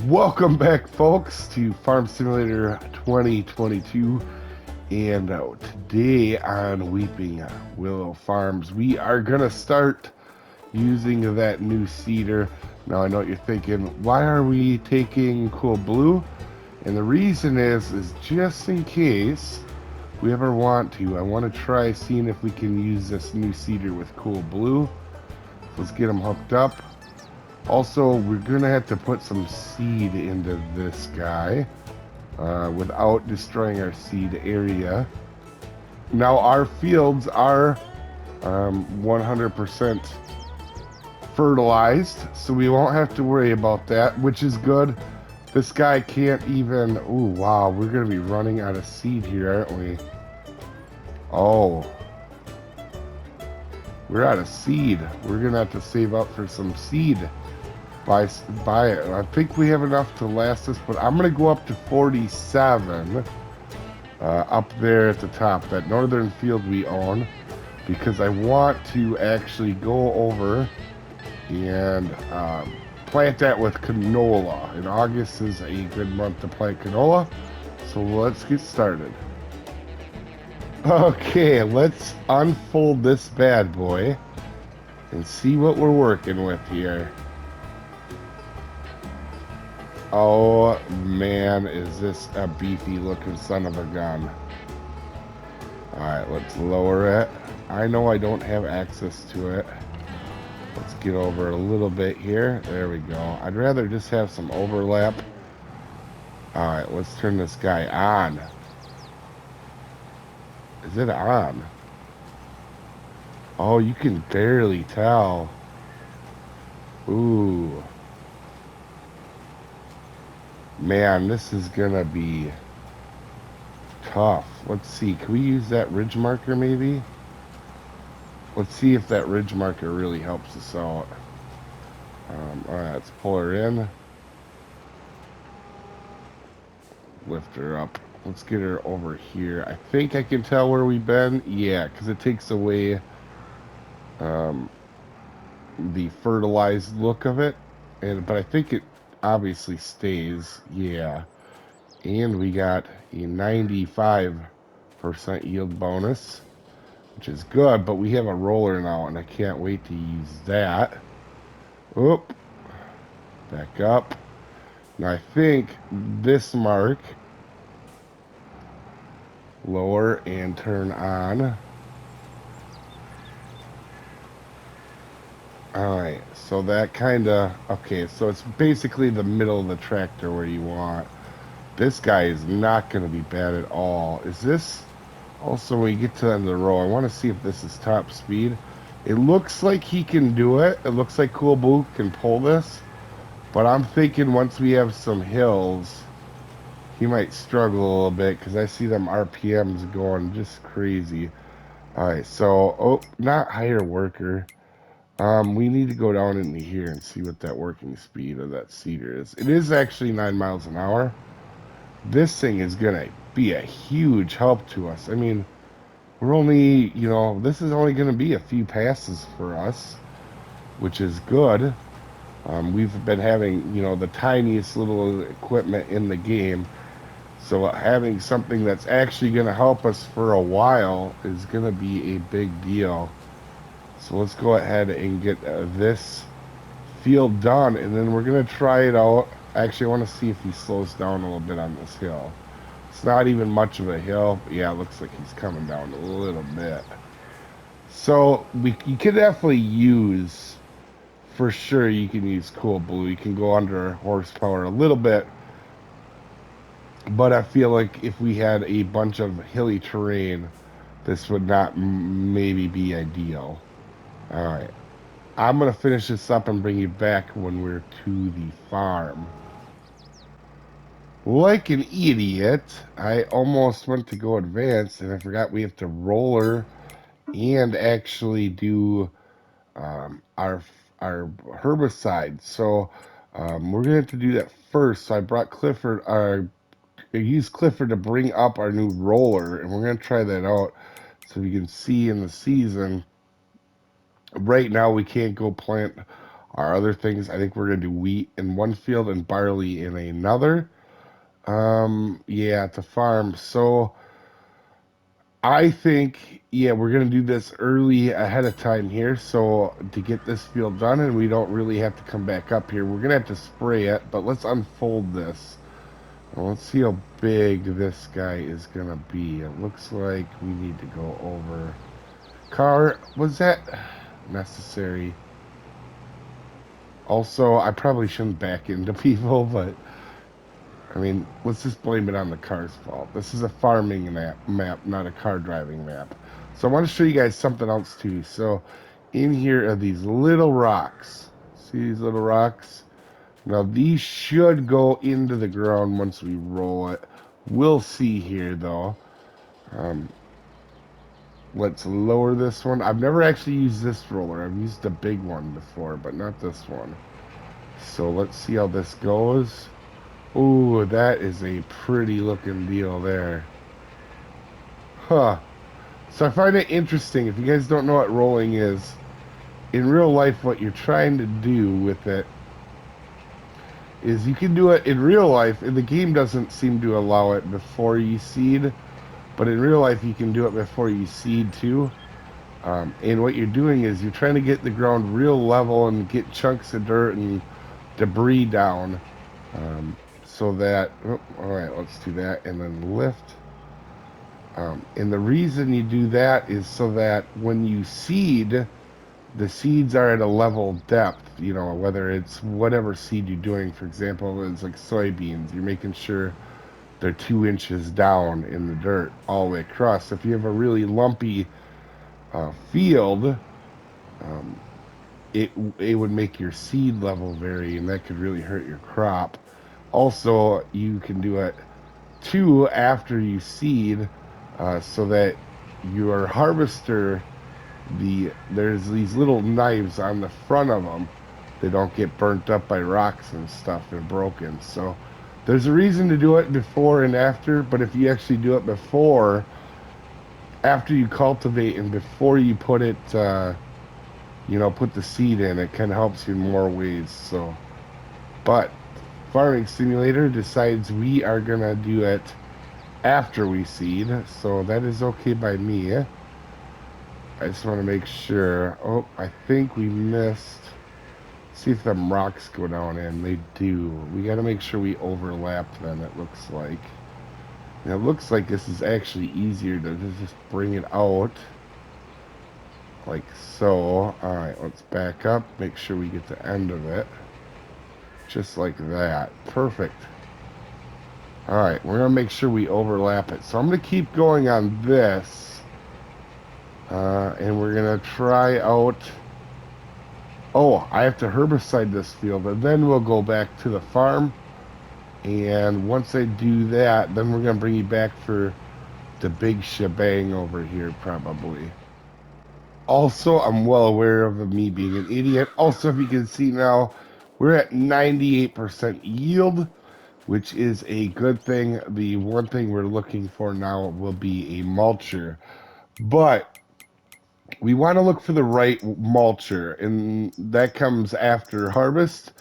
Welcome back, folks, to Farm Simulator 2022. And today on Weeping Willow Farms, we are going to start using that new seeder. Now, I know what you're thinking, why are we taking Cool Blue? And the reason is just in case we ever want to, I want to try seeing if we can use this new seeder with Cool Blue. Let's get them hooked up. Also, we're gonna have to put some seed into this guy without destroying our seed area. Now, our fields are 100% fertilized, so we won't have to worry about that, which is good. This guy can't even... Ooh, wow, we're gonna be running out of seed here, aren't we? Oh. We're out of seed. We're gonna have to save up for some seed. Buy it. I think we have enough to last us, but I'm gonna go up to 47 up there at the top, that northern field we own, because I want to actually go over and plant that with canola. And August is a good month to plant canola, so let's get started. Okay, let's unfold this bad boy and see what we're working with here. Oh man, is this a beefy looking son of a gun. Alright, let's lower it. I know I don't have access to it. Let's get over a little bit here. There we go. I'd rather just have some overlap. Alright, let's turn this guy on. Is it on? Oh, you can barely tell. Ooh. Man, this is gonna be tough. Let's see, can we use that ridge marker maybe? Let's see if that ridge marker really helps us out. Alright, let's pull her in. Lift her up. Let's get her over here. I think I can tell where we've been. Yeah, because it takes away the fertilized look of it. But I think it obviously stays. Yeah. And we got a 95% yield bonus, which is good, but we have a roller now, and I can't wait to use that. Oop. Back up. Now I think this mark, lower and turn on. Alright, so that kind of, okay, so it's basically the middle of the tractor where you want. This guy is not going to be bad at all. Is this, also when you get to the end of the row, I want to see if this is top speed. It looks like he can do it. It looks like Cool Blue can pull this. But I'm thinking once we have some hills, he might struggle a little bit, because I see them RPMs going just crazy. Alright, so, oh, not hire worker. We need to go down into here and see what that working speed of that seeder is. It is actually 9 miles an hour. This thing is gonna be a huge help to us. I mean, we're only, you know, this is only gonna be a few passes for us, which is good. We've been having, you know, the tiniest little equipment in the game, so having something that's actually gonna help us for a while is gonna be a big deal. So let's go ahead and get this field done, and then we're gonna try it out. Actually, I want to see if he slows down a little bit on this hill. It's not even much of a hill. Yeah, it looks like he's coming down a little bit. So you can definitely use, for sure, you can use Cool Blue. You can go under horsepower a little bit, but I feel like if we had a bunch of hilly terrain, this would not maybe be ideal. All right, I'm gonna finish this up and bring you back when we're to the farm. Like an idiot, I almost went to go advance, and I forgot we have to roller and actually do our herbicide. So we're gonna have to do that first. So I brought Clifford, I used Clifford to bring up our new roller, and we're gonna try that out. So you can see in the season, right now we can't go plant our other things. I think we're going to do wheat in one field and barley in another. Yeah, at the farm. So I think, yeah, we're going to do this early ahead of time here. So to get this field done and we don't really have to come back up here, we're going to have to spray it, but let's unfold this. Well, let's see how big this guy is going to be. It looks like we need to go over. Car, was that necessary? Also, I probably shouldn't back into people, but I mean, let's just blame it on the car's fault. This is a farming map, not a car driving map. So I want to show you guys something else too. So in here are these little rocks. See these little rocks? Now these should go into the ground once we roll it. We'll see here though. Um, let's lower this one. I've never actually used this roller. I've used the big one before, but not this one. So let's see how this goes. Ooh, that is a pretty looking deal there. Huh. So I find it interesting. If you guys don't know what rolling is, in real life, what you're trying to do with it is you can do it in real life, and the game doesn't seem to allow it before you seed, but in real life, you can do it before you seed too. And what you're doing is you're trying to get the ground real level and get chunks of dirt and debris down. So that, oh, all right, let's do that, and then lift. And the reason you do that is so that when you seed, the seeds are at a level depth, you know, whether it's whatever seed you're doing. For example, it's like soybeans, you're making sure they're 2 inches down in the dirt all the way across. If you have a really lumpy field, um, it would make your seed level vary, and that could really hurt your crop. Also, you can do it too after you seed, so that your harvester, there's these little knives on the front of them. They don't get burnt up by rocks and stuff and broken. So there's a reason to do it before and after, but if you actually do it before, after you cultivate and before you put it, you know, put the seed in, it kind of helps you in more ways. So, but Farming Simulator decides we are gonna do it after we seed, so that is okay by me. I just want to make sure. Oh, I think we missed. See if them rocks go down in. They do. We got to make sure we overlap them, it looks like. And it looks like this is actually easier to just bring it out. Like so. Alright, let's back up. Make sure we get the end of it. Just like that. Perfect. Alright, we're going to make sure we overlap it. So I'm going to keep going on this. And we're going to try out... Oh, I have to herbicide this field, and then we'll go back to the farm. And once I do that, then we're going to bring you back for the big shebang over here, probably. Also, I'm well aware of me being an idiot. Also, if you can see now, we're at 98% yield, which is a good thing. The one thing we're looking for now will be a mulcher. But we want to look for the right mulcher, and that comes after harvest.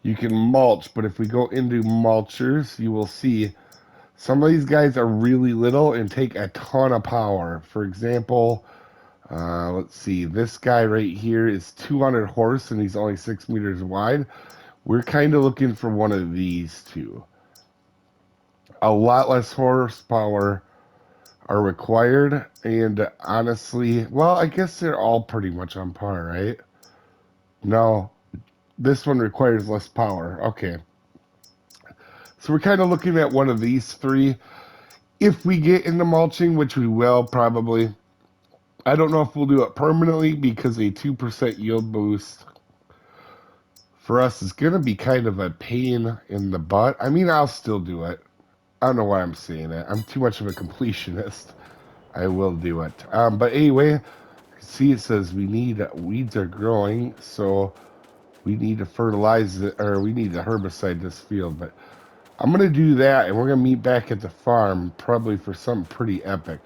You can mulch, but if we go into mulchers, you will see some of these guys are really little and take a ton of power. For example, let's see, this guy right here is 200 horse and he's only 6 meters wide. We're kind of looking for one of these two. A lot less horsepower are required, and honestly, well, I guess they're all pretty much on par, right? No, this one requires less power. Okay. So we're kind of looking at one of these three. If we get into mulching, which we will probably, I don't know if we'll do it permanently because a 2% yield boost for us is going to be kind of a pain in the butt. I mean, I'll still do it. I don't know why I'm saying it. I'm too much of a completionist. I will do it. But anyway, see it says we need weeds are growing, so we need to fertilize it, or we need to herbicide this field. But I'm gonna do that, and we're gonna meet back at the farm probably for something pretty epic.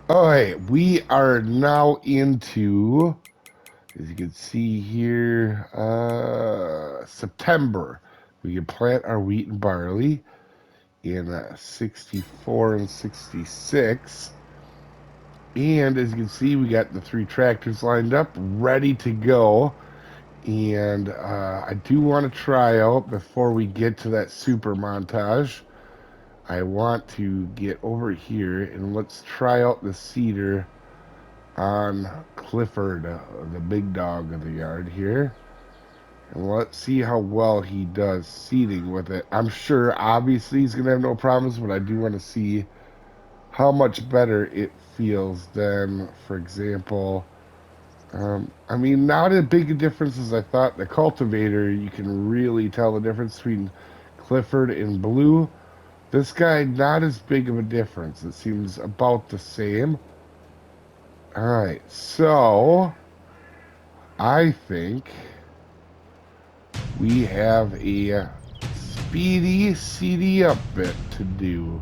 All right, we are now into As you can see here, September, we can plant our wheat and barley in 64 and 66. And as you can see, we got the 3 tractors lined up, ready to go. And I do want to try out, before we get to that super montage, I want to get over here and let's try out the cedar on Clifford, the big dog of the yard here. And let's see how well he does seeding with it. I'm sure, obviously, he's going to have no problems, but I do want to see how much better it feels than, for example, I mean, not as big a difference as I thought. The cultivator, you can really tell the difference between Clifford and Blue. This guy, not as big of a difference. It seems about the same. All right, so I think we have a speedy CD up bit to do.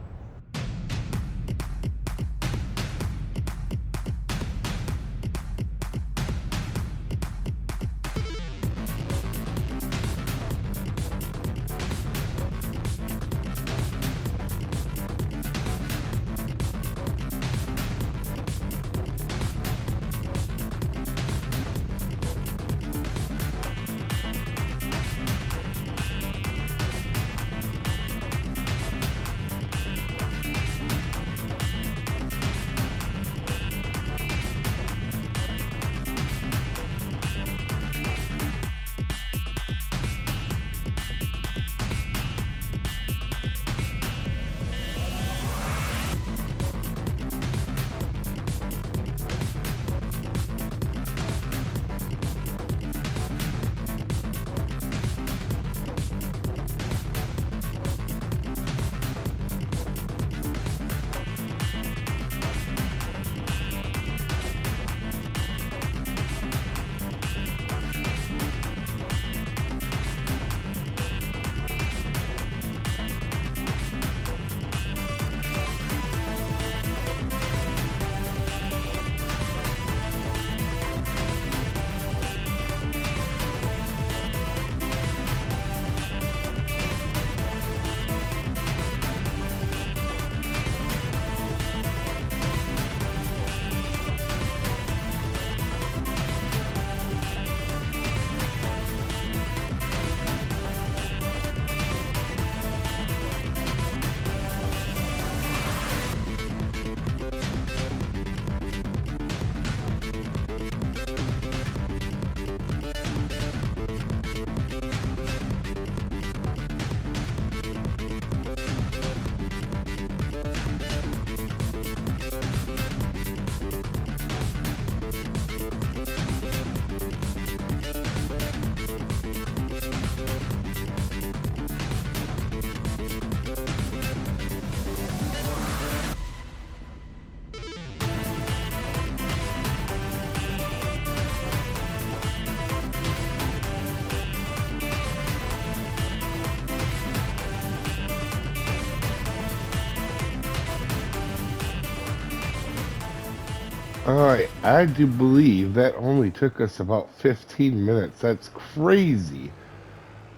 All right, I do believe that only took us about 15 minutes. That's crazy.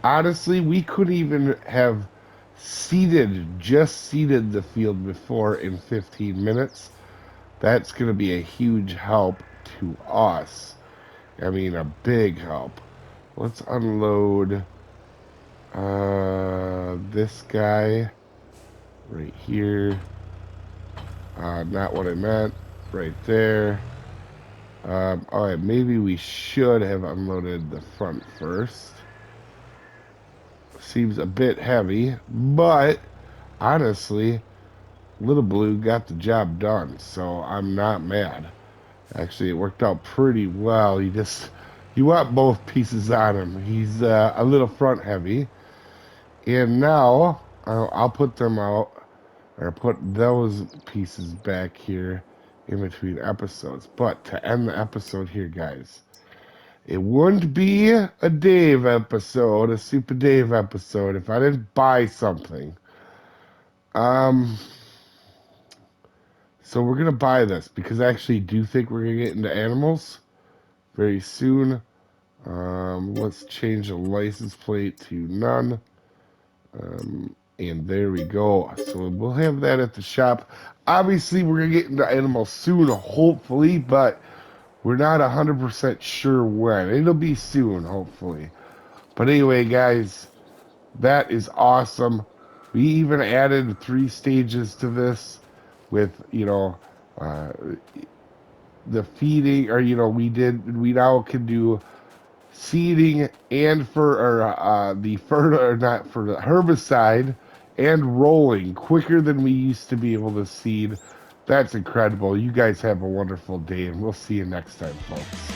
Honestly, we couldn't even have just seeded the field before in 15 minutes. That's going to be a huge help to us. I mean, a big help. Let's unload this guy right here. Not what I meant. Right there. All right, maybe we should have unloaded the front first. Seems a bit heavy, but honestly, Little Blue got the job done, so I'm not mad. Actually, it worked out pretty well. You want both pieces on him. He's a little front heavy. And now I'll put them out, or put those pieces back here in between episodes. But to end the episode here, guys, it wouldn't be a Dave episode, a Soopa-Dave episode, if I didn't buy something. Um, so we're gonna buy this because I actually do think we're gonna get into animals. very soon. Let's change the license plate to none. And there we go. So we'll have that at the shop. Obviously, we're going to get into animals soon, hopefully, but we're not 100% sure when. It'll be soon, hopefully. But anyway, guys, that is awesome. We even added 3 stages to this with, uh, the feeding, or, we now can do seeding and not for the herbicide and rolling quicker than we used to be able to seed. That's incredible. You guys have a wonderful day, and we'll see you next time, folks.